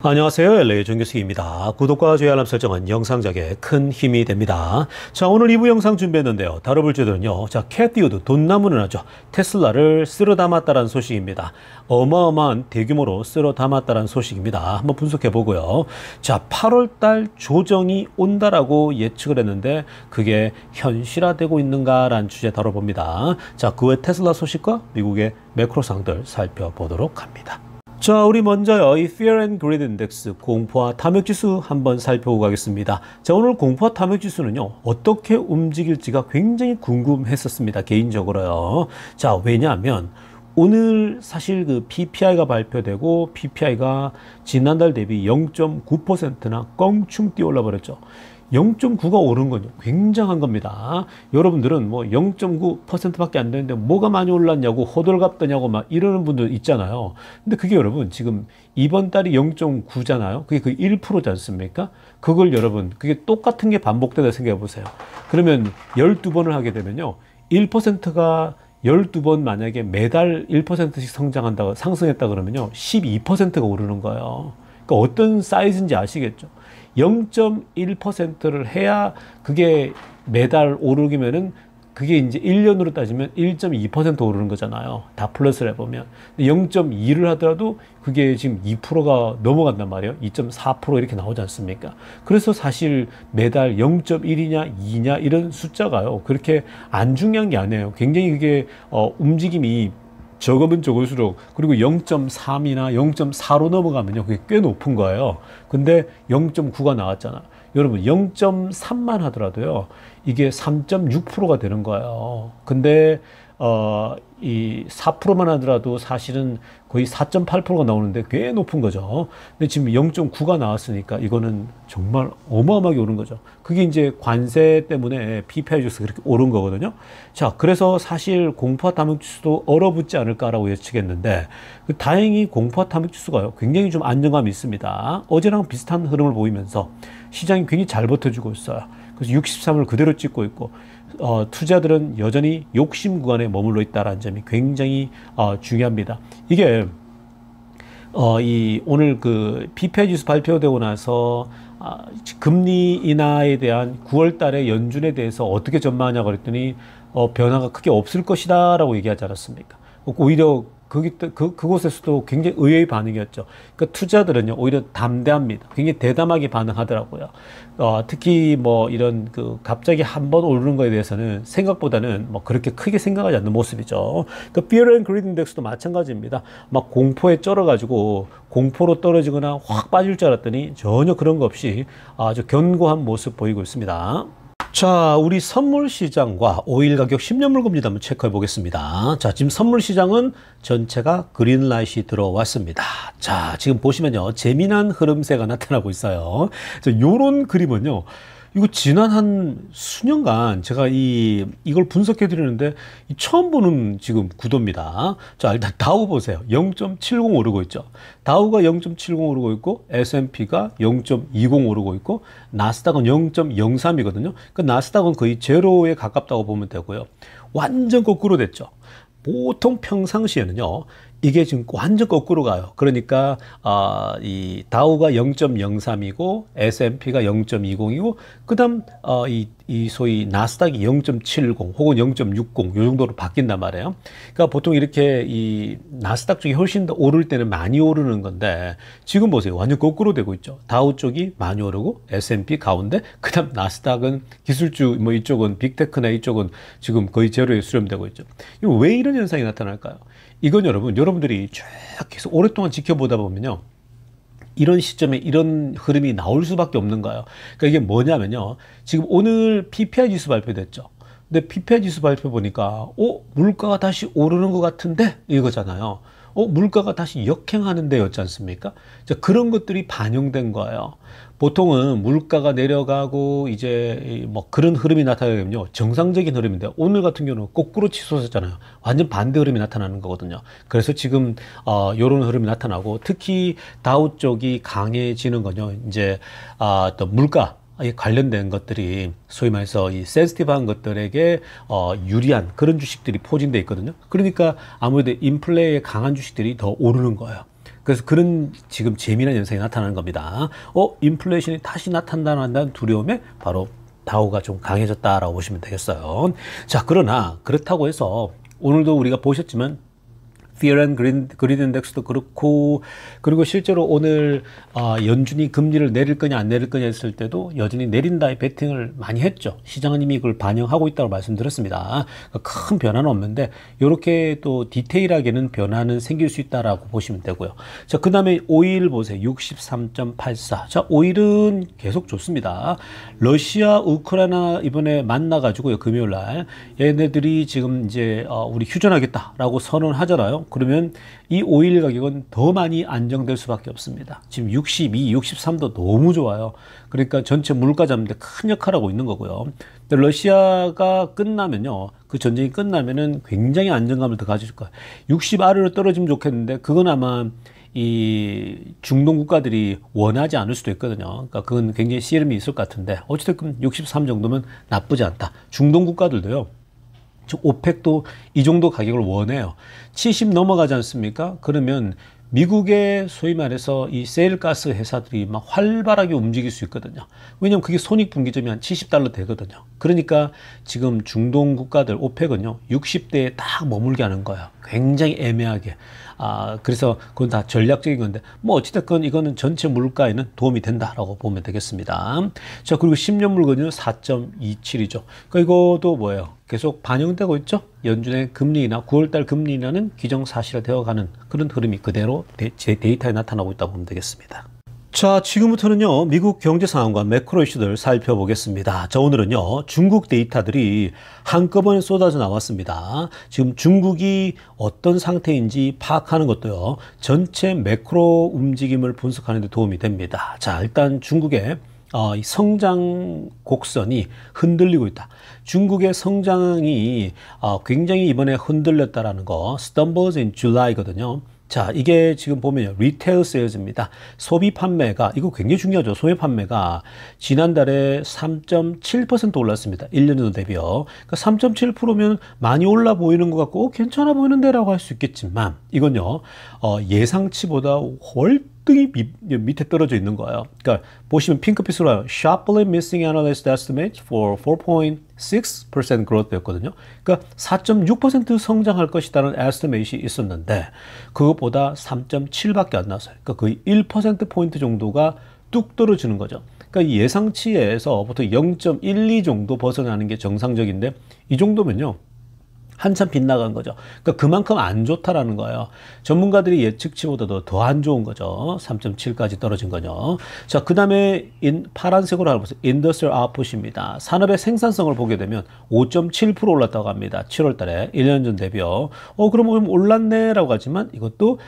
안녕하세요. LA 정교수입니다. 구독과 좋아요 알람 설정은 영상 제작에 큰 힘이 됩니다. 자, 오늘 2부 영상 준비했는데요. 다뤄볼 주제는요. 자, 캐티 우드 돈나무는 하죠. 테슬라를 쓸어 담았다는 소식입니다. 어마어마한 대규모로 쓸어 담았다는 소식입니다. 한번 분석해 보고요. 자, 8월달 조정이 온다라고 예측을 했는데 그게 현실화되고 있는가라는 주제 다뤄봅니다. 자, 그 외 테슬라 소식과 미국의 매크로상들 살펴보도록 합니다. 자, 우리 먼저요, 이 Fear and Greed Index, 공포와 탐욕 지수 한번 살펴보고 가겠습니다. 자, 오늘 공포와 탐욕 지수는요, 어떻게 움직일지가 굉장히 궁금했었습니다. 개인적으로요. 자, 왜냐하면 오늘 사실 그 PPI가 발표되고 PPI가 지난달 대비 0.9%나 껑충 뛰어올라 버렸죠. 0.9가 오른 건요, 굉장한 겁니다. 여러분들은 뭐 0.9%밖에 안 되는데 뭐가 많이 올랐냐고 호들갑 떠냐고 막 이러는 분들 있잖아요. 근데 그게 여러분 지금 이번 달이 0.9잖아요. 그게 그 1%지 않습니까? 그걸 여러분, 그게 똑같은 게 반복되다 생각해 보세요. 그러면 12번을 하게 되면요, 1%가 12번 만약에 매달 1%씩 성장한다고, 상승했다 그러면요, 12%가 오르는 거예요. 그러니까 어떤 사이즈인지 아시겠죠? 0.1%를 해야 그게 매달 오르기면은 그게 이제 1년으로 따지면 1.2% 오르는 거잖아요. 다 플러스를 해보면. 0.2를 하더라도 그게 지금 2%가 넘어간단 말이에요. 2.4% 이렇게 나오지 않습니까? 그래서 사실 매달 0.1이냐 2냐 이런 숫자가요, 그렇게 안 중요한 게 아니에요. 굉장히 그게 움직임이 적으면 적을수록, 그리고 0.3이나 0.4로 넘어가면요, 그게 꽤 높은 거예요. 근데 0.9가 나왔잖아. 여러분 0.3만 하더라도요, 이게 3.6%가 되는 거예요. 근데 이 4%만 하더라도 사실은 거의 4.8%가 나오는데 꽤 높은 거죠. 근데 지금 0.9가 나왔으니까 이거는 정말 어마어마하게 오른 거죠. 그게 이제 관세 때문에 PPI 지수가 그렇게 오른 거거든요. 자, 그래서 사실 공포와 탐욕 지수도 얼어붙지 않을까라고 예측했는데, 다행히 공포와 탐욕 지수가요, 굉장히 좀 안정감이 있습니다. 어제랑 비슷한 흐름을 보이면서 시장이 굉장히 잘 버텨주고 있어요. 그래서 63을 그대로 찍고 있고, 투자들은 여전히 욕심 구간에 머물러 있다는 점이 굉장히 중요합니다. 이게 오늘 그 PPI 지수 발표되고 나서 금리 인하에 대한 9월 달에 연준에 대해서 어떻게 전망하냐고 그랬더니 변화가 크게 없을 것이다 라고 얘기하지 않았습니까? 오히려 그곳에서도 굉장히 의외의 반응이었죠. 그러니까 투자들은요, 오히려 담대합니다. 굉장히 대담하게 반응하더라고요. 특히 뭐 이런 갑자기 한번 오르는 거에 대해서는 생각보다는 뭐 그렇게 크게 생각하지 않는 모습이죠. 그 Fear and Greed Index도 마찬가지입니다. 막 공포에 쩔어가지고 공포로 떨어지거나 확 빠질 줄 알았더니 전혀 그런 거 없이 아주 견고한 모습 보이고 있습니다. 자, 우리 선물 시장과 오일 가격 10년 물금리도 한번 체크해 보겠습니다. 자, 지금 선물 시장은 전체가 그린라이트이 들어왔습니다. 자, 지금 보시면요, 재미난 흐름세가 나타나고 있어요. 자, 요런 그림은요, 이거 지난 한 수년간 제가 이걸 분석해 드리는데 처음 보는 지금 구도입니다. 자, 일단 다우 보세요. 0.70 오르고 있죠. 다우가 0.70 오르고 있고, S&P가 0.20 오르고 있고, 나스닥은 0.03이거든요. 그 나스닥은 거의 제로에 가깝다고 보면 되고요. 완전 거꾸로 됐죠. 보통 평상시에는요, 이게 지금 완전 거꾸로 가요. 그러니까 이 다우가 0.03이고 S&P가 0.20이고, 그다음 이 소위 나스닥이 0.70 혹은 0.60 요 정도로 바뀐단 말이에요. 그러니까 보통 이렇게 이 나스닥 쪽이 훨씬 더 오를 때는 많이 오르는 건데, 지금 보세요, 완전 거꾸로 되고 있죠. 다우 쪽이 많이 오르고 S&P 가운데, 그다음 나스닥은 기술주 뭐 이쪽은 빅테크나 이쪽은 지금 거의 제로에 수렴되고 있죠. 왜 이런 현상이 나타날까요? 이건 여러분들이 쭉 계속 오랫동안 지켜보다 보면요, 이런 시점에 이런 흐름이 나올 수밖에 없는 거예요. 그러니까 이게 뭐냐면요, 지금 오늘 PPI 지수 발표됐죠. 근데 PPI 지수 발표 보니까 물가가 다시 오르는 것 같은데 이거잖아요. 물가가 다시 역행하는데 였지 않습니까? 자, 그런 것들이 반영된 거예요. 보통은 물가가 내려가고 이제 뭐 그런 흐름이 나타나면요, 정상적인 흐름인데, 오늘 같은 경우는 거꾸로 치솟았잖아요. 완전 반대 흐름이 나타나는 거거든요. 그래서 지금 요런 흐름이 나타나고, 특히 다우 쪽이 강해지는 건요, 이제 또 물가 관련된 것들이 소위 말해서 이 센시티브한 것들에게 유리한 그런 주식들이 포진돼 있거든요. 그러니까 아무래도 인플레이에 강한 주식들이 더 오르는 거예요. 그래서 그런 지금 재미난 현상이 나타나는 겁니다. 인플레이션이 다시 나타난다는 두려움에 바로 다우가 좀 강해졌다라고 보시면 되겠어요. 자, 그러나 그렇다고 해서 오늘도 우리가 보셨지만 Fear and Greed 인덱스도 그렇고, 그리고 실제로 오늘 연준이 금리를 내릴 거냐 안 내릴 거냐 했을 때도 여전히 내린다의 베팅을 많이 했죠. 시장은 이미 그걸 반영하고 있다고 말씀드렸습니다. 큰 변화는 없는데 이렇게 또 디테일하게는 변화는 생길 수 있다라고 보시면 되고요. 자, 그 다음에 오일 보세요. 63.84. 자, 오일은 계속 좋습니다. 러시아 우크라이나 이번에 만나가지고요, 금요일 날 얘네들이 지금 이제 우리 휴전하겠다라고 선언하잖아요. 그러면 이 오일 가격은 더 많이 안정될 수밖에 없습니다. 지금 62, 63도 너무 좋아요. 그러니까 전체 물가 잡는 데 큰 역할을 하고 있는 거고요. 근데 러시아가 끝나면요, 그 전쟁이 끝나면은 굉장히 안정감을 더 가질 거예요. 60 아래로 떨어지면 좋겠는데 그건 아마 이 중동 국가들이 원하지 않을 수도 있거든요. 그러니까 그건 굉장히 씨름이 있을 것 같은데 어찌됐든 63 정도면 나쁘지 않다. 중동 국가들도요, 즉 오펙도 이 정도 가격을 원해요. 70 넘어가지 않습니까? 그러면 미국의 소위 말해서 이 세일가스 회사들이 막 활발하게 움직일 수 있거든요. 왜냐면 그게 손익분기점이 한 $70 되거든요. 그러니까 지금 중동 국가들 오펙은요, 60대에 딱 머물게 하는 거예요. 굉장히 애매하게. 그래서 그건 다 전략적인 건데, 뭐 어찌됐건 이거는 전체 물가에는 도움이 된다라고 보면 되겠습니다. 자, 그리고 10년 물건은 4.27이죠. 그러니까 이것도 뭐예요? 계속 반영되고 있죠? 연준의 금리나 9월달 금리라는 기정사실화 되어가는 그런 흐름이 그대로 제 데이터에 나타나고 있다고 보면 되겠습니다. 자, 지금부터는요, 미국 경제 상황과 매크로 이슈들 살펴보겠습니다. 자, 오늘은요, 중국 데이터들이 한꺼번에 쏟아져 나왔습니다. 지금 중국이 어떤 상태인지 파악하는 것도요, 전체 매크로 움직임을 분석하는 데 도움이 됩니다. 자, 일단 중국의 이 성장 곡선이 흔들리고 있다. 중국의 성장이 굉장히 이번에 흔들렸다라는 거, stumbles in July거든요. 자, 이게 지금 보면요, 리테일 세일즈입니다. 소비 판매가, 이거 굉장히 중요하죠. 소비 판매가 지난달에 3.7% 올랐습니다. 1년 전 대비요. 그러니까 3.7%면 많이 올라 보이는 것 같고, 괜찮아 보이는데라고 할 수 있겠지만, 이건요, 예상치보다 월등히 밑에 떨어져 있는 거예요. 그러니까 보시면 핑크빛으로 하요. Sharply missing analyst estimates for 4.6% growth였거든요. 그러니까 4.6% 성장할 것이라는 에스티메이트이 있었는데 그것보다 3.7밖에 안 나왔어요. 그러니까 거의 1%포인트 정도가 뚝 떨어지는 거죠. 그러니까 예상치에서 보통 0.12 정도 벗어나는 게 정상적인데 이 정도면요, 한참 빗나간 거죠. 그러니까 그만큼 안 좋다라는 거예요. 전문가들이 예측치보다도 더 안 좋은 거죠. 3.7까지 떨어진 거죠. 자, 그 다음에 파란색으로 하는 것은 Industrial Output입니다. 산업의 생산성을 보게 되면 5.7% 올랐다고 합니다. 7월 달에 1년 전 대비요. 그럼 올랐네 라고 하지만 이것도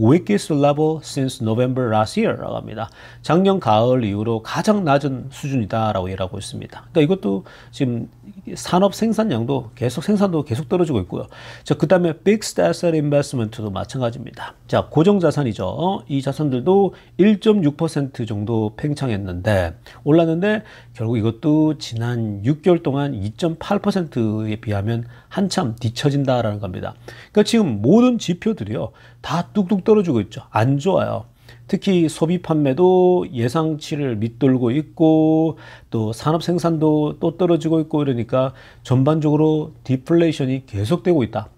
weakest level since November last year 라고 합니다. 작년 가을 이후로 가장 낮은 수준이다 라고 얘기하고 있습니다. 그러니까 이것도 지금 산업 생산량도 생산도 계속 떨어지고 있고요. 자, 그 다음에 Fixed Asset Investment도 마찬가지입니다. 자, 고정자산이죠. 이 자산들도 1.6% 정도 팽창했는데 올랐는데 결국 이것도 지난 6개월 동안 2.8%에 비하면 한참 뒤처진다라는 겁니다. 그러니까 지금 모든 지표들이요, 다 뚝뚝 떨어지고 있죠. 안 좋아요. 특히 소비 판매도 예상치를 밑돌고 있고 또 산업 생산도 또 떨어지고 있고 이러니까 전반적으로 디플레이션이 계속되고 있다.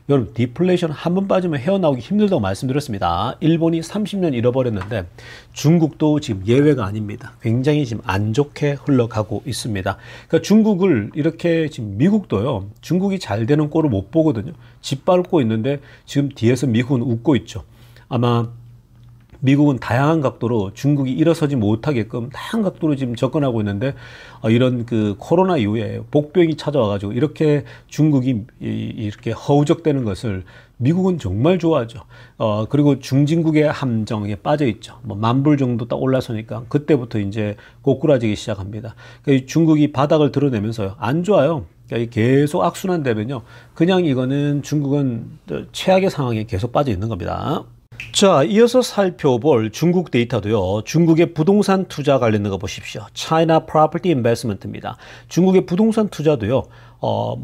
여러분, 디플레이션 한 번 빠지면 헤어나오기 힘들다고 말씀드렸습니다. 일본이 30년 잃어버렸는데 중국도 지금 예외가 아닙니다. 굉장히 지금 안 좋게 흘러가고 있습니다. 그러니까 중국을 이렇게 지금 미국도요, 중국이 잘 되는 꼴을 못 보거든요. 짓밟고 있는데 지금 뒤에서 미국은 웃고 있죠. 아마 미국은 다양한 각도로 중국이 일어서지 못하게끔 다양한 각도로 지금 접근하고 있는데 이런 그 코로나 이후에 복병이 찾아와가지고 이렇게 중국이 이렇게 허우적대는 것을 미국은 정말 좋아하죠. 그리고 중진국의 함정에 빠져 있죠. 뭐 10,000불 정도 딱 올라서니까 그때부터 이제 고꾸라지기 시작합니다. 그러니까 중국이 바닥을 드러내면서요, 안 좋아요. 그러니까 계속 악순환 되면요, 그냥 이거는 중국은 최악의 상황에 계속 빠져 있는 겁니다. 자, 이어서 살펴볼 중국 데이터도요. 중국의 부동산 투자 관련된 거 보십시오. China Property Investment입니다. 중국의 부동산 투자도요.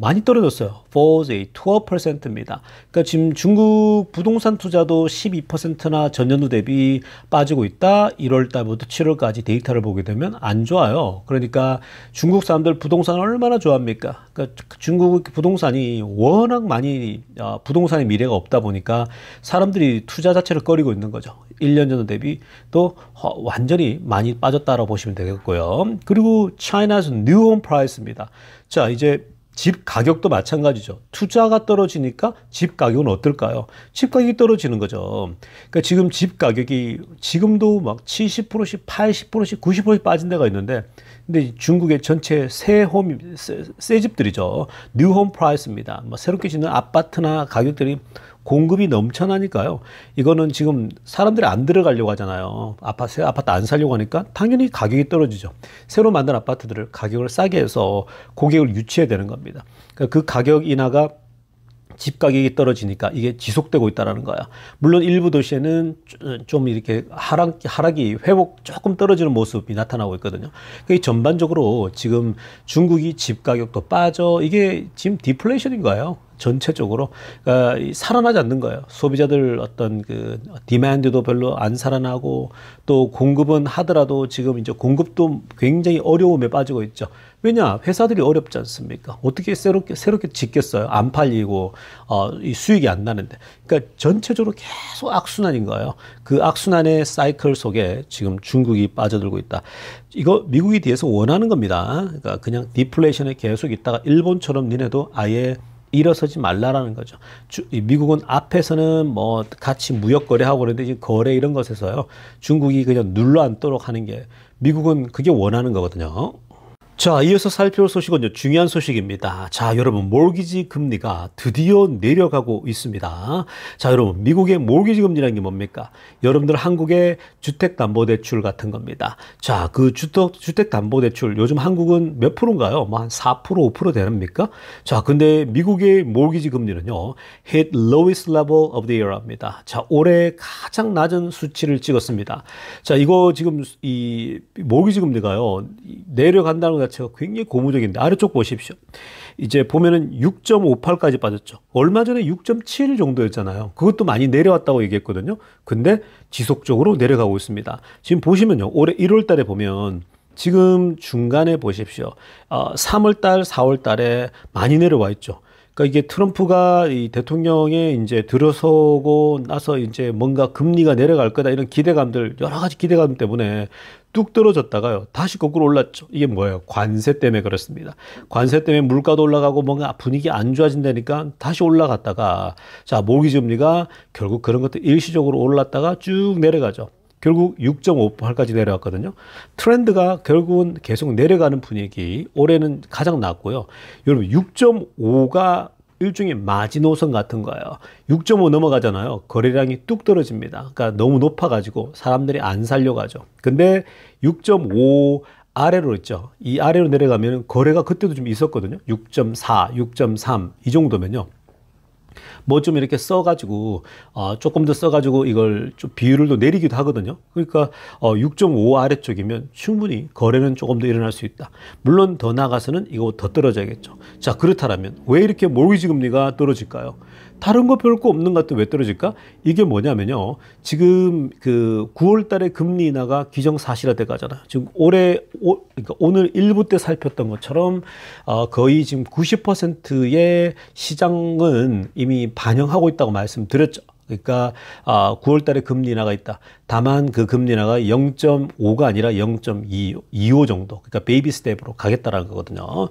많이 떨어졌어요. Falls 12%입니다. 그러니까 지금 중국 부동산 투자도 12%나 전년도 대비 빠지고 있다. 1월 달부터 7월까지 데이터를 보게 되면 안 좋아요. 그러니까 중국 사람들 부동산 얼마나 좋아합니까? 그러니까 중국 부동산이 워낙 많이 부동산의 미래가 없다 보니까 사람들이 투자 자체를 꺼리고 있는 거죠. 1년 전도 대비 또 완전히 많이 빠졌다라고 보시면 되겠고요. 그리고 China's new home price입니다. 자, 이제 집 가격도 마찬가지죠. 투자가 떨어지니까 집 가격은 어떨까요? 집 가격이 떨어지는 거죠. 그러니까 지금 집 가격이 지금도 막 70%씩, 80%씩, 90%씩 빠진 데가 있는데, 근데 중국의 전체 새 집들이죠. 뉴홈 프라이스입니다. 뭐 새롭게 짓는 아파트나 가격들이 공급이 넘쳐나니까요. 이거는 지금 사람들이 안 들어가려고 하잖아요. 아파트 안 사려고 하니까 당연히 가격이 떨어지죠. 새로 만든 아파트들을 가격을 싸게 해서 고객을 유치해야 되는 겁니다. 그러니까 그 가격 인하가 집 가격이 떨어지니까 이게 지속되고 있다는 거야. 물론 일부 도시에는 좀 이렇게 하락이 회복 조금 떨어지는 모습이 나타나고 있거든요. 그러니까 전반적으로 지금 중국이 집 가격도 빠져. 이게 지금 디플레이션인 거예요. 전체적으로. 그러니까 살아나지 않는 거예요. 소비자들 어떤 그 디마인드도 별로 안 살아나고 또 공급은 하더라도 지금 이제 공급도 굉장히 어려움에 빠지고 있죠. 왜냐? 회사들이 어렵지 않습니까? 어떻게 새롭게 짓겠어요? 안 팔리고, 이 수익이 안 나는데. 그러니까 전체적으로 계속 악순환인 거예요. 그 악순환의 사이클 속에 지금 중국이 빠져들고 있다. 이거 미국이 뒤에서 원하는 겁니다. 그러니까 그냥 디플레이션에 계속 있다가 일본처럼 니네도 아예 일어서지 말라라는 거죠. 미국은 앞에서는 뭐 같이 무역 거래하고 그러는데 이제 거래 이런 것에서요. 중국이 그냥 눌러 앉도록 하는 게 미국은 그게 원하는 거거든요. 자, 이어서 살펴볼 소식은요, 중요한 소식입니다. 자, 여러분, 몰기지 금리가 드디어 내려가고 있습니다. 자, 여러분, 미국의 몰기지 금리라는 게 뭡니까? 여러분들 한국의 주택담보대출 같은 겁니다. 자, 그 주택담보대출, 요즘 한국은 몇 프로인가요? 뭐 한 4%, 5% 되랍니까? 자, 근데 미국의 몰기지 금리는요, hit lowest level of the year입니다. 자, 올해 가장 낮은 수치를 찍었습니다. 자, 이거 지금 이 몰기지 금리가요, 내려간다는 것 자체가 굉장히 고무적인데 아래쪽 보십시오. 이제 보면은 6.58까지 빠졌죠. 얼마 전에 6.7 정도였잖아요. 그것도 많이 내려왔다고 얘기했거든요. 근데 지속적으로 내려가고 있습니다. 지금 보시면요. 올해 1월 달에 보면 지금 중간에 보십시오. 3월 달, 4월 달에 많이 내려와 있죠. 그러니까 이게 트럼프가 이 대통령에 이제 들어서고 나서 이제 뭔가 금리가 내려갈 거다 이런 기대감들, 여러 가지 기대감 때문에 뚝 떨어졌다가요. 다시 거꾸로 올랐죠. 이게 뭐예요? 관세 때문에 그렇습니다. 관세 때문에 물가도 올라가고 뭔가 분위기 안 좋아진다니까 다시 올라갔다가 자, 모기지 금리가 결국 그런 것도 일시적으로 올랐다가 쭉 내려가죠. 결국 6.58까지 내려왔거든요. 트렌드가 결국은 계속 내려가는 분위기. 올해는 가장 낮고요. 여러분 6.5가 일종의 마지노선 같은 거예요. 6.5 넘어가잖아요. 거래량이 뚝 떨어집니다. 그러니까 너무 높아가지고 사람들이 안 살려고 하죠. 근데 6.5 아래로 있죠. 이 아래로 내려가면 거래가 그때도 좀 있었거든요. 6.4, 6.3 이 정도면요. 뭐 좀 이렇게 써가지고 조금 더 써가지고 이걸 좀 비율을 더 내리기도 하거든요. 그러니까 6.5 아래쪽이면 충분히 거래는 조금 더 일어날 수 있다. 물론 더 나가서는 이거 더 떨어져야겠죠. 자, 그렇다면 왜 이렇게 모기지 금리가 떨어질까요? 다른 거 별거 없는 것 같은데 왜 떨어질까? 이게 뭐냐면요. 지금 그 9월 달에 금리 인하가 기정사실화돼 가잖아요. 지금 그러니까 오늘 일부 때 살폈던 것처럼 거의 지금 90%의 시장은 이미 반영하고 있다고 말씀드렸죠. 그러니까 9월 달에 금리 인하가 있다. 다만 그 금리 인하가 0.5가 아니라 0.25 정도. 그러니까 베이비 스텝으로 가겠다라는 거거든요.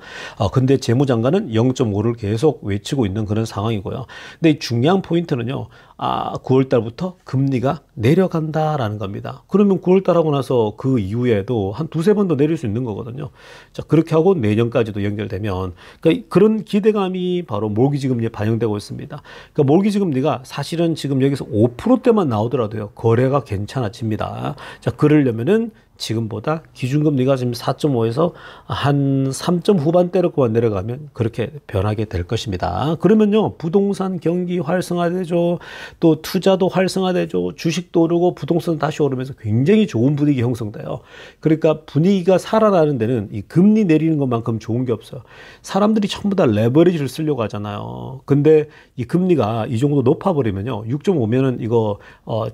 근데 재무장관은 0.5를 계속 외치고 있는 그런 상황이고요. 근데 이 중요한 포인트는요. 9월 달부터 금리가 내려간다라는 겁니다. 그러면 9월 달 하고 나서 그 이후에도 한 두세 번 더 내릴 수 있는 거거든요. 자, 그렇게 하고 내년까지도 연결되면 그러니까 그런 기대감이 바로 몰기지 금리에 반영되고 있습니다. 그러니까 몰기지 금리가 사실은 지금 여기서 5%대만 나오더라도요. 거래가 괜찮아집니다. 자, 그러려면은 지금보다 기준금리가 지금 4.5에서 한 3점 후반대로만 내려가면 그렇게 변하게 될 것입니다. 그러면요, 부동산 경기 활성화되죠. 또 투자도 활성화되죠. 주식도 오르고 부동산 다시 오르면서 굉장히 좋은 분위기 형성돼요. 그러니까 분위기가 살아나는 데는 이 금리 내리는 것만큼 좋은 게 없어요. 사람들이 전부 다 레버리지를 쓰려고 하잖아요. 근데 이 금리가 이 정도 높아버리면요, 6.5면은 이거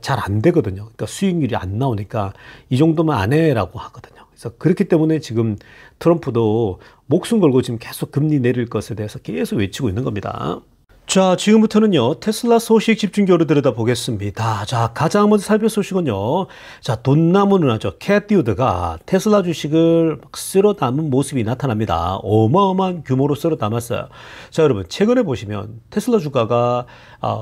잘 안 되거든요. 그러니까 수익률이 안 나오니까 이 정도면 안 해라고 하거든요. 그래서 그렇기 때문에 지금 트럼프도 목숨 걸고 지금 계속 금리 내릴 것에 대해서 계속 외치고 있는 겁니다. 자, 지금부터는요, 테슬라 소식 집중적으로 들여다보겠습니다. 자, 가장 먼저 살펴볼 소식은요, 자, 돈나무 누나죠. 캣듀드가 테슬라 주식을 막 쓸어 담은 모습이 나타납니다. 어마어마한 규모로 쓸어 담았어요. 자, 여러분, 최근에 보시면 테슬라 주가가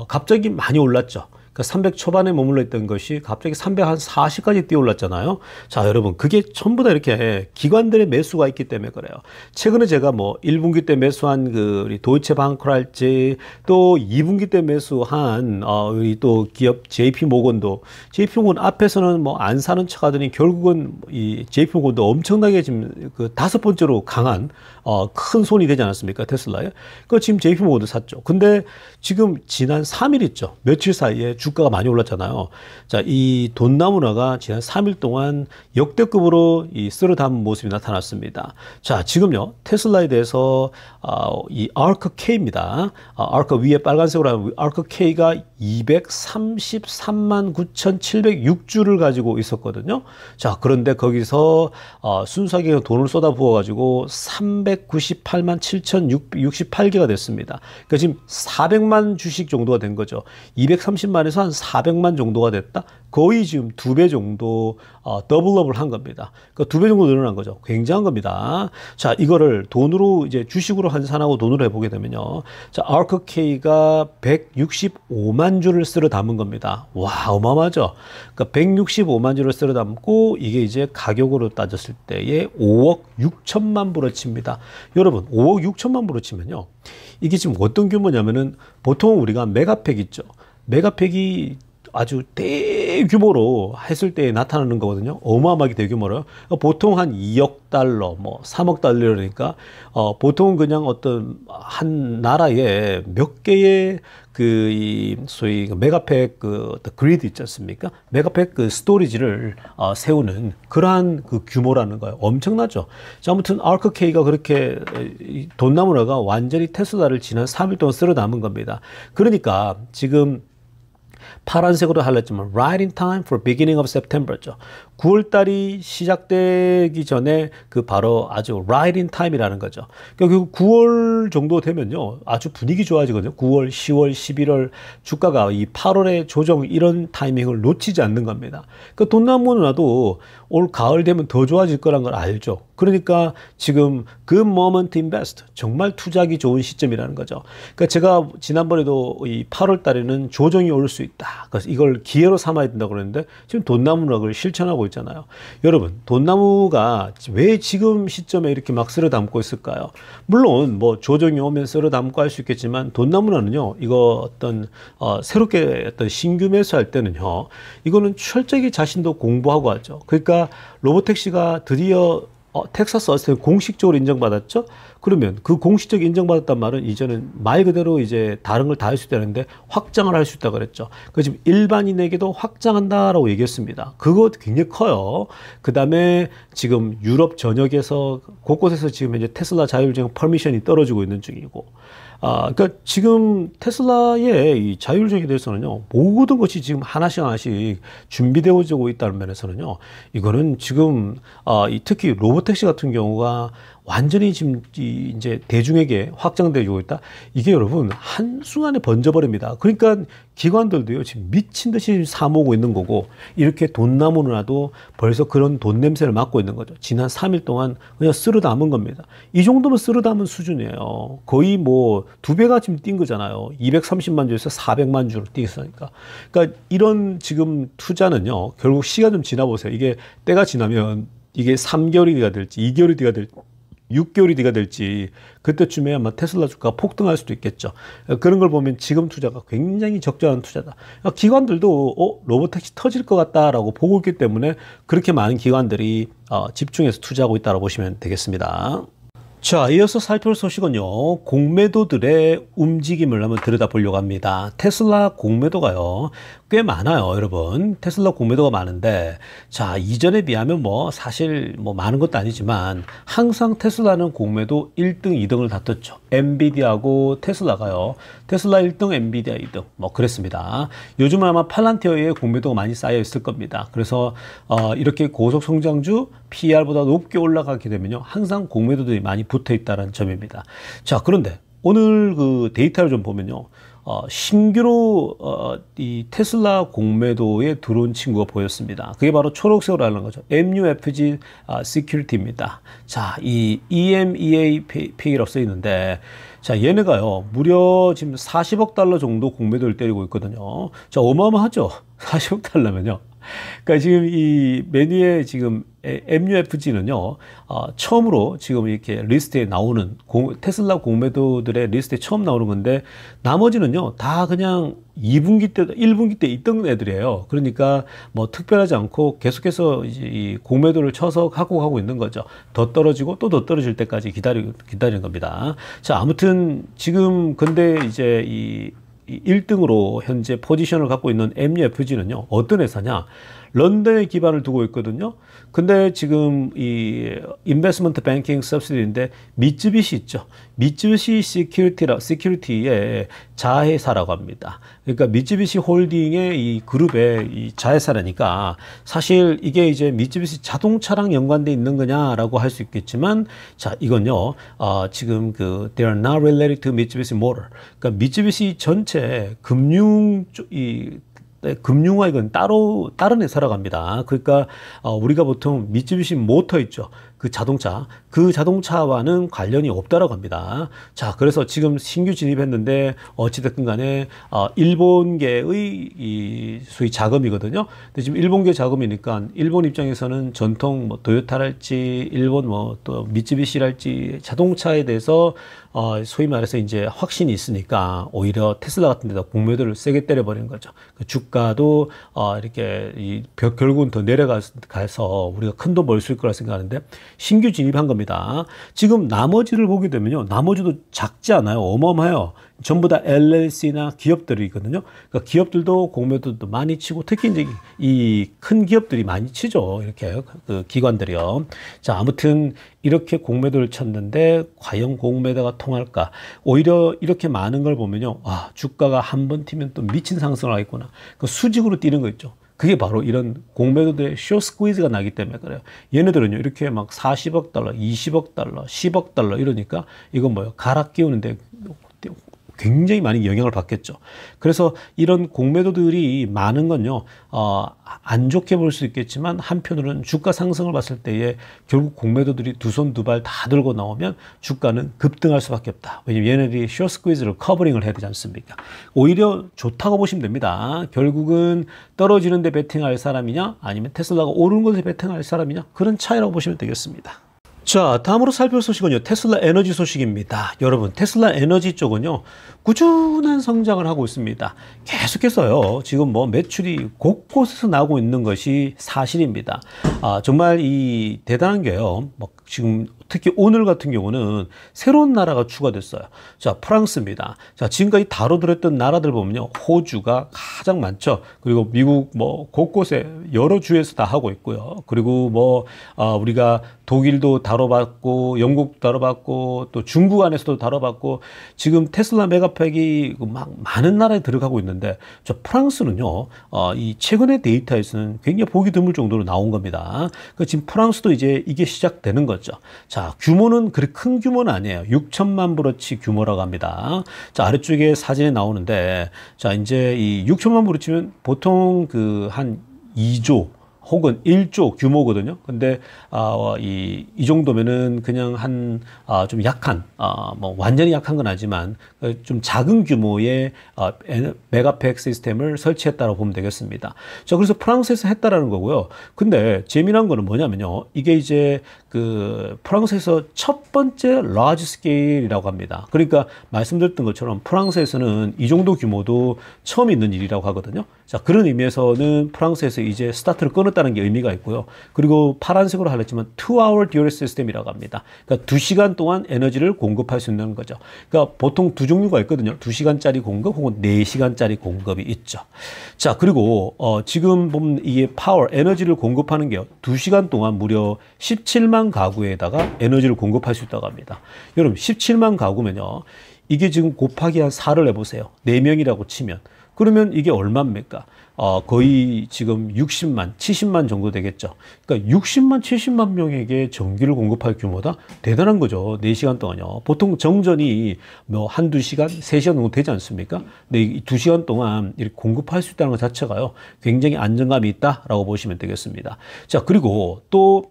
갑자기 많이 올랐죠. 300 초반에 머물러 있던 것이 갑자기 340까지 뛰어올랐잖아요. 자, 여러분, 그게 전부 다 이렇게 기관들의 매수가 있기 때문에 그래요. 최근에 제가 뭐 1분기 때 매수한 우리 도이체방크랄지, 또 2분기 때 매수한 우리 또 기업 JP모건도, JP모건 앞에서는 뭐 안 사는 척 하더니 결국은 이 JP모건도 엄청나게 지금 그 5번째로 강한 큰 손이 되지 않았습니까? 테슬라에. 그 지금 JP모건도 샀죠. 근데 지금 지난 3일 있죠. 며칠 사이에 주가가 많이 올랐잖아요. 자, 이 돈나무나가 지난 3일 동안 역대급으로 이 쓸어 담은 모습이 나타났습니다. 자, 지금요, 테슬라에 대해서 이 아크K입니다. 아크 위에 빨간색으로 하면 아크K가 233만 9,706주를 가지고 있었거든요. 자, 그런데 거기서 순수하게 돈을 쏟아부어가지고 398만 7,668개가 됐습니다. 그러니까 지금 400만 주식 정도가 된 거죠. 230만에서 한 400만 정도가 됐다? 거의 지금 2배 정도 더블업을 한 겁니다. 그러니까 2배 정도 늘어난 거죠. 굉장한 겁니다. 자, 이거를 돈으로 이제 주식으로 환산하고 돈으로 해보게 되면요. 자, 아크K가 165만 주를 쓸어 담은 겁니다. 와, 어마어마하죠. 그러니까 165만 주를 쓸어 담고 이게 이제 가격으로 따졌을 때에 5억 6천만 불어 칩니다. 여러분, 5억 6천만 불어 치면요, 이게 지금 어떤 규모냐면은 보통 우리가 메가팩 있죠. 메가팩이 아주 대규모로 했을 때 나타나는 거거든요. 어마어마하게 대규모로. 보통 한 2억 달러, 뭐 3억 달러니까 보통 그냥 어떤 한 나라에 몇 개의 이 소위 메가팩 그리드 있지 않습니까? 메가팩 스토리지를 세우는 그러한 그 규모라는 거예요. 엄청나죠. 자, 아무튼 아크K가 그렇게 돈나무라가 완전히 테슬라를 지난 3일 동안 쓸어 담은 겁니다. 그러니까 지금 파란색으로 할렸지만 right in time for beginning of September죠. 9월 달이 시작되기 전에 그 바로 아주 right in time이라는 거죠. 그러니까 9월 정도 되면요, 아주 분위기 좋아지거든요. 9월, 10월, 11월 주가가 이 8월의 조정 이런 타이밍을 놓치지 않는 겁니다. 그러니까 돈나무나도 올 가을 되면 더 좋아질 거란 걸 알죠. 그러니까 지금 good moment to invest, 정말 투자하기 좋은 시점이라는 거죠. 그러니까 제가 지난번에도 이 8월 달에는 조정이 올 수 있다, 그래서 이걸 기회로 삼아야 된다고 그랬는데 지금 돈나무락을 실천하고 있잖아요. 여러분, 돈나무가 왜 지금 시점에 이렇게 막 쓸어 담고 있을까요? 물론 뭐 조정이 오면 쓸어 담고 할 수 있겠지만 돈나무는요, 이거 어떤 새롭게 어떤 신규 매수할 때는요, 이거는 철저히 자신도 공부하고 하죠. 그러니까 로보택시가 드디어 텍사스 어스틴 공식적으로 인정받았죠? 그러면 그 공식적 인정받았단 말은 이제는 말 그대로 이제 다른 걸 다 할 수 있다는데 확장을 할 수 있다고 그랬죠. 그 지금 일반인에게도 확장한다라고 얘기했습니다. 그거 굉장히 커요. 그 다음에 지금 유럽 전역에서 곳곳에서 지금 이제 테슬라 자율주행 퍼미션이 떨어지고 있는 중이고, 그러니까 지금 테슬라의 이 자율주행에 대해서는요, 모든 것이 지금 하나씩 하나씩 준비되어지고 있다는 면에서는요, 이거는 지금 특히 로보택시 같은 경우가 완전히 지금 이제 대중에게 확장되고 있다. 이게 여러분 한순간에 번져버립니다. 그러니까 기관들도요, 지금 미친 듯이 사모으고 있는 거고, 이렇게 돈나무나도 벌써 그런 돈 냄새를 맡고 있는 거죠. 지난 3일 동안 그냥 쓸어 담은 겁니다. 이 정도면 쓸어 담은 수준이에요. 거의 뭐 2배가 지금 뛴 거잖아요. 230만 주에서 400만 주로 뛰었으니까. 그러니까 이런 지금 투자는요, 결국 시간 좀 지나보세요. 이게 때가 지나면 이게 3개월이 돼야 될지 2개월이 돼야 될지 6개월이 뒤가 될지 그때쯤에 아마 테슬라 주가가 폭등할 수도 있겠죠. 그런 걸 보면 지금 투자가 굉장히 적절한 투자다. 기관들도 로보택시 터질 것 같다라고 보고 있기 때문에 그렇게 많은 기관들이 집중해서 투자하고 있다고 보시면 되겠습니다. 자, 이어서 살펴볼 소식은요, 공매도들의 움직임을 한번 들여다보려고 합니다. 테슬라 공매도가요, 꽤 많아요, 여러분. 테슬라 공매도가 많은데, 자, 이전에 비하면 사실 많은 것도 아니지만, 항상 테슬라는 공매도 1등, 2등을 다퉜죠. 엔비디아하고 테슬라가요, 테슬라 1등, 엔비디아 2등, 그랬습니다. 요즘은 아마 팔란티어에 공매도가 많이 쌓여 있을 겁니다. 그래서, 이렇게 고속 성장주, PER보다 높게 올라가게 되면요, 항상 공매도들이 많이 붙어 있다는 점입니다. 자, 그런데 오늘 그 데이터를 좀 보면요, 신규로 이 테슬라 공매도에 들어온 친구가 보였습니다. 그게 바로 초록색으로 하는 거죠. MUFG Security입니다. 자, 이 EMEAP라고 써 있는데, 자, 얘네가요, 무려 지금 40억 달러 정도 공매도를 때리고 있거든요. 자, 어마어마하죠? 40억 달러면요. 그러니까 지금 이 메뉴에 지금 MUFG는요, 처음으로 지금 이렇게 리스트에 나오는 테슬라 공매도들의 리스트에 처음 나오는 건데, 나머지는요, 다 그냥 2분기 때, 1분기 때 있던 애들이에요. 그러니까 특별하지 않고 계속해서 이제 이 공매도를 쳐서 가고 있는 거죠. 더 떨어지고 또 더 떨어질 때까지 기다리는 겁니다. 자, 아무튼 지금 근데 이제 이 1등으로 현재 포지션을 갖고 있는 MUFG는요, 어떤 회사냐? 런던에 기반을 두고 있거든요. 근데 지금 이 인베스트먼트 뱅킹 서브시디인데 미쯔비시 있죠. 미쯔비시 시큐리티의 자회사라고 합니다. 그러니까 미쯔비시 홀딩의 이 그룹의 이 자회사라니까 사실 이게 이제 미쯔비시 자동차랑 연관돼 있는 거냐라고 할 수 있겠지만, 자, 이건요, 지금 they are not related to Mitsubishi Motor. 그러니까 미쯔비시 전체 금융화 이건 다른 회사라고 합니다. 그러니까 우리가 보통 미쯔비시 모터 있죠. 그 자동차와는 관련이 없다라고 합니다. 자, 그래서 지금 신규 진입했는데 어찌됐든 간에 일본계의 이 소위 자금이거든요. 근데 지금 일본계 자금이니까 일본 입장에서는 전통 도요타랄지 일본 또 미쯔비시랄지 자동차에 대해서 소위 말해서 이제 확신이 있으니까 오히려 테슬라 같은 데다 공매도를 세게 때려버리는 거죠. 그 주가도 이렇게 결국은 더 내려가서 우리가 큰 돈 벌 수 있을 거라 생각하는데 신규 진입한 겁니다. 지금 나머지를 보게 되면요, 나머지도 작지 않아요. 어마어마해요. 전부 다 LLC나 기업들이거든요. 그러니까 기업들도 공매도도 많이 치고, 특히 이제 이 큰 기업들이 많이 치죠. 이렇게 그 기관들이요. 자, 아무튼 이렇게 공매도를 쳤는데 과연 공매도가 통할까? 오히려 이렇게 많은 걸 보면요, 주가가 한 번 튀면 또 미친 상승을 하겠구나. 그 수직으로 뛰는 거 있죠. 그게 바로 이런 공매도들의 쇼 스퀴즈가 나기 때문에 그래요. 얘네들은요, 이렇게 막 40억 달러, 20억 달러, 10억 달러 이러니까 이건 갈아 끼우는데 굉장히 많이 영향을 받겠죠. 그래서 이런 공매도들이 많은 건요, 안 좋게 볼 수 있겠지만 한편으로는 주가 상승을 봤을 때에 결국 공매도들이 두 손 두 발 다 들고 나오면 주가는 급등할 수밖에 없다. 왜냐면 얘네들이 숏 스퀴즈를 커버링을 해야 되지 않습니까? 오히려 좋다고 보시면 됩니다. 결국은 떨어지는데 베팅할 사람이냐, 아니면 테슬라가 오르는 것에 베팅할 사람이냐, 그런 차이라고 보시면 되겠습니다. 자, 다음으로 살펴볼 소식은요, 테슬라 에너지 소식입니다. 여러분, 테슬라 에너지 쪽은요, 꾸준한 성장을 하고 있습니다. 계속해서요, 지금 매출이 곳곳에서 나오고 있는 것이 사실입니다. 정말 이 대단한 게요, 지금 특히 오늘 같은 경우는 새로운 나라가 추가됐어요. 자, 프랑스입니다. 자, 지금까지 다뤄드렸던 나라들 보면요, 호주가 가장 많죠. 그리고 미국 곳곳에 여러 주에서 다 하고 있고요. 그리고 우리가 독일도 다뤄봤고, 영국도 다뤄봤고, 또 중국 안에서도 다뤄봤고, 지금 테슬라 메가팩이 막 많은 나라에 들어가고 있는데, 저 프랑스는요, 이 최근의 데이터에서는 굉장히 보기 드물 정도로 나온 겁니다. 지금 프랑스도 이제 이게 시작되는 거죠. 자, 규모는 그렇게 큰 규모는 아니에요. 6천만 불어치 규모라고 합니다. 자, 아래쪽에 사진에 나오는데, 자, 이제 이 6천만 불어치면 보통 한 2조, 혹은 1조 규모거든요. 근데 이 정도면은 그냥 좀 약한 뭐 완전히 약한 건 아니지만 좀 작은 규모의 메가팩 시스템을 설치했다고 보면 되겠습니다. 자, 그래서 프랑스에서 했다라는 거고요. 근데 재미난 거는 뭐냐면요. 이게 이제 그 프랑스에서 첫 번째 라지 스케일이라고 합니다. 그러니까 말씀드렸던 것처럼 프랑스에서는 이 정도 규모도 처음 있는 일이라고 하거든요. 자, 그런 의미에서는 프랑스에서 이제 스타트를 끊었다는 게 의미가 있고요. 그리고 파란색으로 하랬지만 2-hour dual system이라고 합니다. 그러니까 2시간 동안 에너지를 공급할 수 있는 거죠. 그러니까 보통 두 종류가 있거든요. 2시간짜리 공급 혹은 4시간짜리 공급이 있죠. 자, 그리고 지금 보면 이게 에너지를 공급하는 게요. 2시간 동안 무려 17만 가구에다가 에너지를 공급할 수 있다고 합니다. 여러분 17만 가구면요. 이게 지금 곱하기 한 4를 해보세요. 4명이라고 치면. 그러면 이게 얼마입니까? 거의 지금 60만, 70만 정도 되겠죠. 그러니까 60만, 70만 명에게 전기를 공급할 규모다? 대단한 거죠. 4시간 동안요. 보통 정전이 뭐 한두 시간, 3시간 정도 되지 않습니까? 근데 이 2시간 동안 이렇게 공급할 수 있다는 것 자체가요. 굉장히 안정감이 있다라고 보시면 되겠습니다. 자, 그리고 또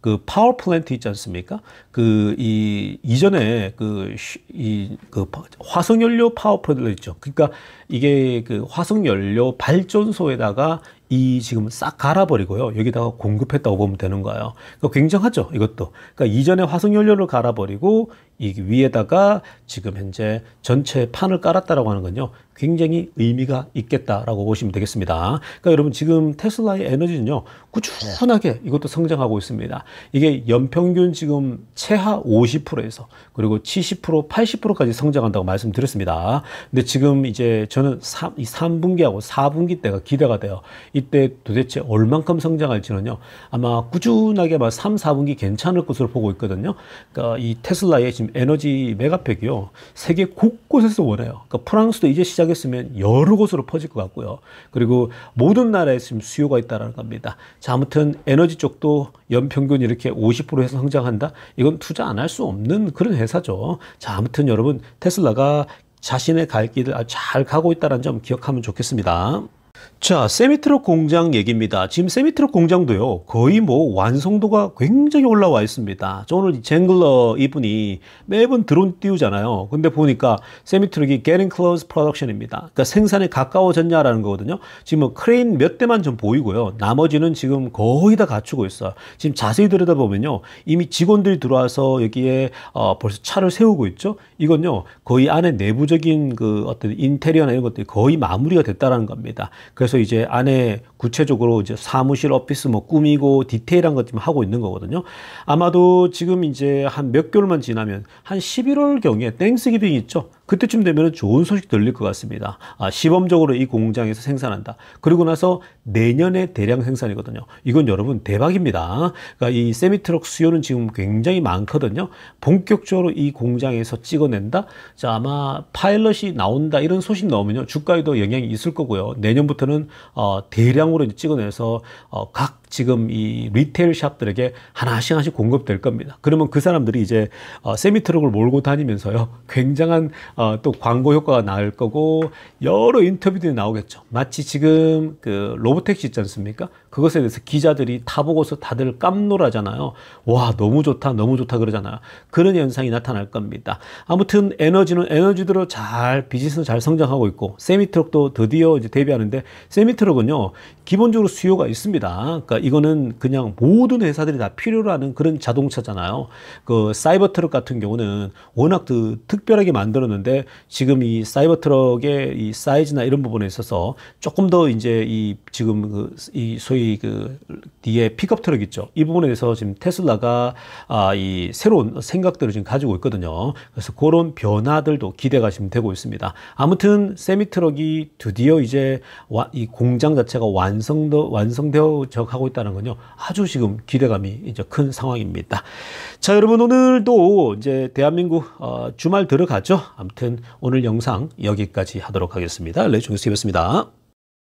그 파워 플랜트 있지 않습니까? 이전에 화석연료 파워 플랜트 있죠. 그러니까 이게 그 화석연료 발전소에다가 지금 싹 갈아버리고요. 여기다가 공급했다고 보면 되는 거예요. 그러니까 굉장하죠, 이것도. 그러니까 이전에 화석연료를 갈아버리고 이 위에다가 지금 현재 전체 판을 깔았다라고 하는 건요. 굉장히 의미가 있겠다라고 보시면 되겠습니다. 그러니까 여러분 지금 테슬라의 에너지는요. 꾸준하게 이것도 성장하고 있습니다. 이게 연평균 지금 최하 50%에서 그리고 70%, 80%까지 성장한다고 말씀드렸습니다. 근데 지금 이제 저는 이 3분기하고 4분기 때가 기대가 돼요. 이때 도대체 얼만큼 성장할지는요. 아마 꾸준하게 3, 4분기 괜찮을 것으로 보고 있거든요. 그러니까 이 테슬라의 지금 에너지 메가팩이요. 세계 곳곳에서 원해요. 그러니까 프랑스도 이제 시작했으면 여러 곳으로 퍼질 것 같고요. 그리고 모든 나라에 지금 수요가 있다는 겁니다. 자, 아무튼 에너지 쪽도 연평균 이렇게 50%에서 성장한다? 이건 투자 안 할 수 없는 그런 회사죠. 자, 아무튼 여러분 테슬라가 자신의 갈 길을 잘 가고 있다는 점 기억하면 좋겠습니다. 자, 세미트럭 공장 얘기입니다. 지금 세미트럭 공장도요, 거의 뭐 완성도가 굉장히 올라와 있습니다. 저 오늘 쟁글러 이분이 매번 드론 띄우잖아요. 근데 보니까 세미트럭이 getting close production입니다. 그러니까 생산에 가까워졌냐라는 거거든요. 지금 뭐 크레인 몇 대만 좀 보이고요. 나머지는 지금 거의 다 갖추고 있어요. 지금 자세히 들여다보면요, 이미 직원들이 들어와서 여기에 벌써 차를 세우고 있죠. 이건요, 거의 안에 내부적인 그 어떤 인테리어나 이런 것들이 거의 마무리가 됐다라는 겁니다. 그래서 이제 안에 구체적으로 이제 사무실, 오피스 뭐 꾸미고 디테일한 것 좀 하고 있는 거거든요. 아마도 지금 이제 한 몇 개월만 지나면 한 11월 경에 땡스기빙 있죠. 그때쯤 되면 좋은 소식 들릴 것 같습니다. 시범적으로 이 공장에서 생산한다. 그리고 나서 내년에 대량 생산이거든요. 이건 여러분 대박입니다. 그러니까 이 세미트럭 수요는 지금 굉장히 많거든요. 본격적으로 이 공장에서 찍어낸다. 자, 아마 파일럿이 나온다 이런 소식 나오면요, 주가에도 영향이 있을 거고요. 내년부터는 대량으로 이제 찍어내서 각 지금 이 리테일 샵들에게 하나씩 공급될 겁니다. 그러면 그 사람들이 이제 세미트럭을 몰고 다니면서요, 굉장한 또 광고 효과가 나올 거고 여러 인터뷰들이 나오겠죠. 마치 지금 그 로보택시 있지 않습니까? 그것에 대해서 기자들이 타보고서 다들 깜놀하잖아요. 와, 너무 좋다 그러잖아요. 그런 현상이 나타날 겁니다. 아무튼 에너지는 에너지대로 비즈니스는 잘 성장하고 있고, 세미트럭도 드디어 이제 데뷔하는데, 세미트럭은요, 기본적으로 수요가 있습니다. 그러니까 이거는 그냥 모든 회사들이 다 필요로 하는 그런 자동차잖아요. 그 사이버트럭 같은 경우는 워낙 특별하게 만들었는데, 지금 이 사이버트럭의 이 사이즈나 이런 부분에 있어서 조금 더 이제 지금 소위 뒤에 픽업 트럭 있죠. 이 부분에 대해서 지금 테슬라가 이 새로운 생각들을 지금 가지고 있거든요. 그래서 그런 변화들도 기대가 지금 되고 있습니다. 아무튼 세미트럭이 드디어 이제 이 공장 자체가 완성되어 가고 있다는 건요, 아주 지금 기대감이 이제 큰 상황입니다. 자, 여러분 오늘도 이제 대한민국 주말 들어가죠. 아무튼 오늘 영상 여기까지 하도록 하겠습니다. 레이종에서 뵙겠습니다.